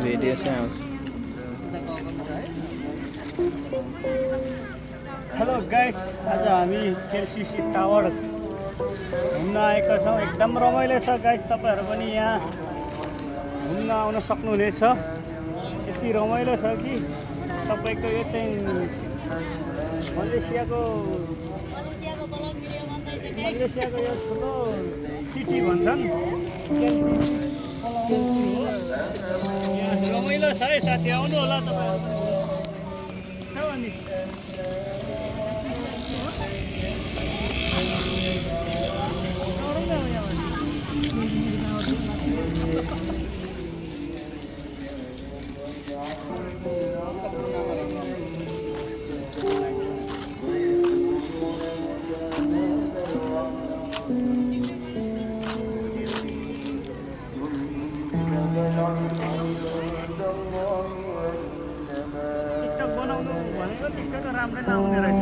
Video चाहिँ आउँछ। Hello guys, आज हामी केएलसीसी टावर घुम्न आएका छौँ। एकदम रमाइलो छ गाइस, तपाईहरु पनि यहाँ घुम्न आउन सक्नुहुनेछ। यति रमाइलो छ कि तपाईको यो चाहिँ मलेसियाको यो ठुलो सिटी भन्छन्। यहाँ रमाइलो छ है साथी, आउनु होला तपाईहरु। टिकटक बनाउनु भनेको टिकटक राम्रै नआउने रहेछ।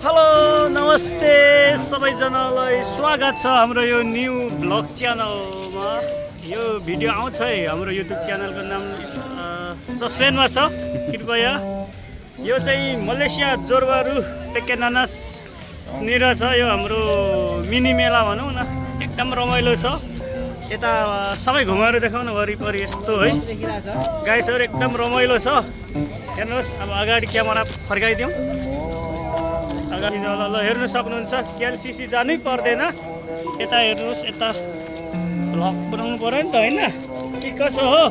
हेलो नमस्ते सबैजनालाई स्वागत छ हाम्रो यो न्यू ब्लग च्यानलमा। यो भिडियो आउँछ है, हाम्रो युट्युब च्यानलको नाम सस्पेन्डमा छ कृपया। यो चाहिँ मलेसिया जोरबारू पेकेनानास निर छ यो हाम्रो मिनी मेला भनौँ न। एकदम रमाइलो छ। यता सबै घुमाएर देखाउनु वरिपरि यस्तो है गाइसहरु, एकदम रमाइलो छ। हेर्नुहोस्, अब अगाडि क्यामेरा फर्काइदिउँ। अगाडि ल हेर्नु सक्नुहुन्छ, केएलसीसी जानै पर्दैन। यता हेर्नुहोस्, यता भ्लग बनाउनु पर्यो नि त, होइन कि कसो हो?